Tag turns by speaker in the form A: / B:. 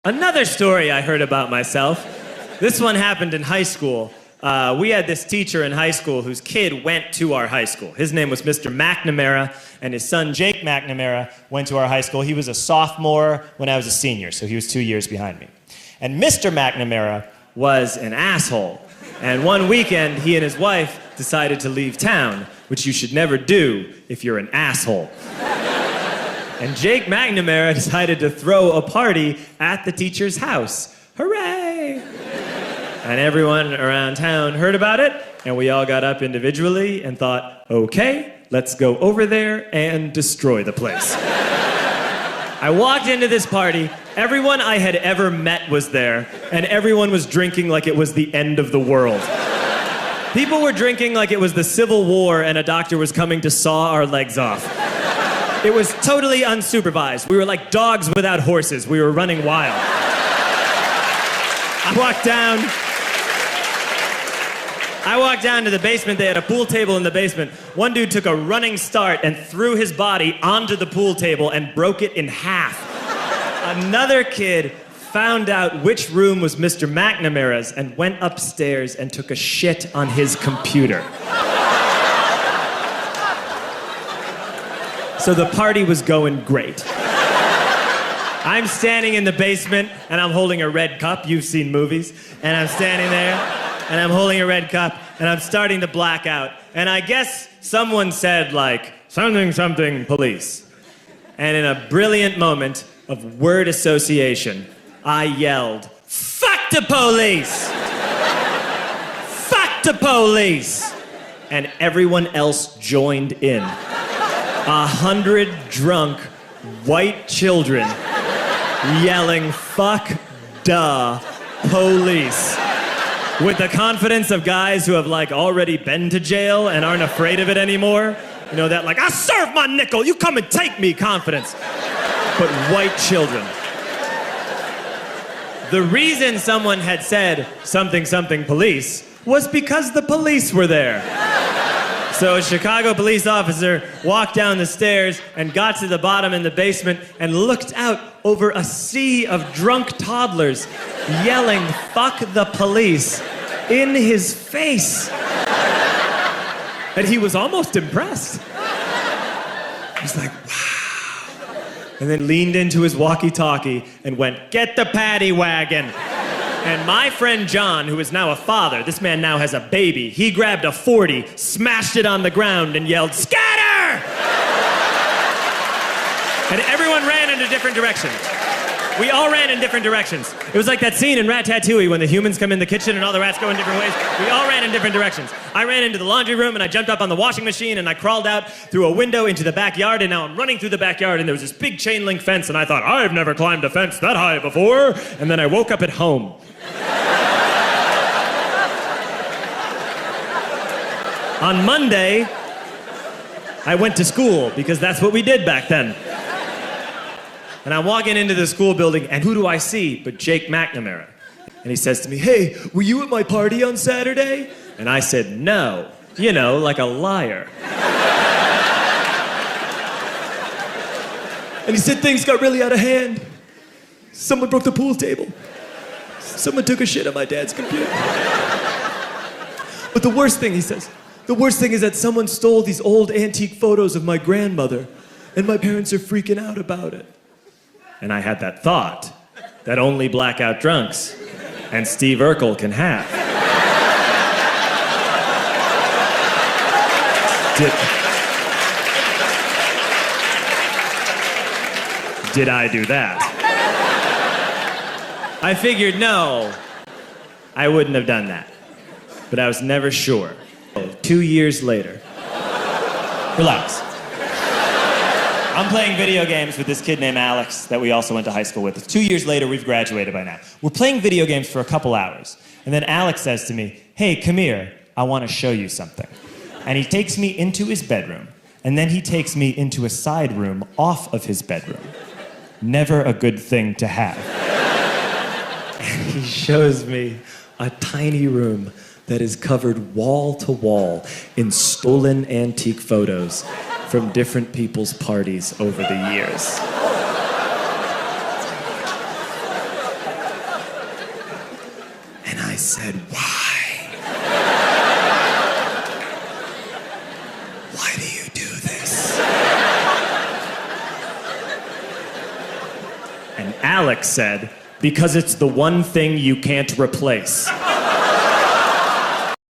A: Another story I heard about myself. This one happened in high school. We had this teacher in high school whose kid went to our high school. His name was Mr. McNamara, and his son Jake McNamara went to our high school. He was a sophomore when I was a senior, so he was 2 years behind me. And Mr. McNamara was an asshole. And one weekend, he and his wife decided to leave town, which you should never do if you're an asshole. And Jake McNamara decided to throw a party at the teacher's house. Hooray! And everyone around town heard about it, and we all got up individually and thought, okay, let's go over there and destroy the place. I walked into this party, everyone I had ever met was there, and everyone was drinking like it was the end of the world. People were drinking like it was the Civil War and a doctor was coming to saw our legs off. It was totally unsupervised. We were like dogs without horses. We were running wild. I walked down to the basement. They had a pool table in the basement. One dude took a running start and threw his body onto the pool table and broke it in half. Another kid found out which room was Mr. McNamara's and went upstairs and took a shit on his computer. So the party was going great. I'm standing in the basement and I'm holding a red cup. You've seen movies. And I'm standing there and I'm holding a red cup and I'm starting to black out. And I guess someone said like, something police. And in a brilliant moment of word association, I yelled, fuck the police! Fuck the police! And everyone else joined in. 100 drunk white children yelling, fuck the police. With the confidence of guys who have like already been to jail and aren't afraid of it anymore. You know, that like, I serve my nickel, you come and take me confidence. But white children. The reason someone had said something police was because the police were there. So a Chicago police officer walked down the stairs and got to the bottom in the basement and looked out over a sea of drunk toddlers yelling, fuck the police, in his face. And he was almost impressed. He was like, wow. And then leaned into his walkie-talkie and went, get the paddy wagon. And my friend John, who is now a father, this man now has a baby, he grabbed a 40, smashed it on the ground, and yelled, scatter! And everyone ran in a different direction. We all ran in different directions. It was like that scene in Ratatouille when the humans come in the kitchen and all the rats go in different ways. We all ran in different directions. I ran into the laundry room and I jumped up on the washing machine and I crawled out through a window into the backyard, and now I'm running through the backyard and there was this big chain link fence and I thought, I've never climbed a fence that high before. And then I woke up at home. On Monday, I went to school because that's what we did back then. And I'm walking into the school building, and who do I see but Jake McNamara? And he says to me, hey, were you at my party on Saturday? And I said, no. You know, like a liar. And he said, things got really out of hand. Someone broke the pool table. Someone took a shit on my dad's computer. But the worst thing, he says, the worst thing is that someone stole these old antique photos of my grandmother, and my parents are freaking out about it. And I had that thought that only blackout drunks and Steve Urkel can have. Did I do that? I figured, no, I wouldn't have done that. But I was never sure. 2 years later. Relax. I'm playing video games with this kid named Alex that we also went to high school with. 2 years later, we've graduated by now. We're playing video games for a couple hours. And then Alex says to me, hey, come here, I want to show you something. And he takes me into his bedroom. And then he takes me into a side room off of his bedroom. Never a good thing to have. And he shows me a tiny room that is covered wall to wall in stolen antique photos from different people's parties over the years. said, why? Why do you do this? And Alex said, because it's the one thing you can't replace.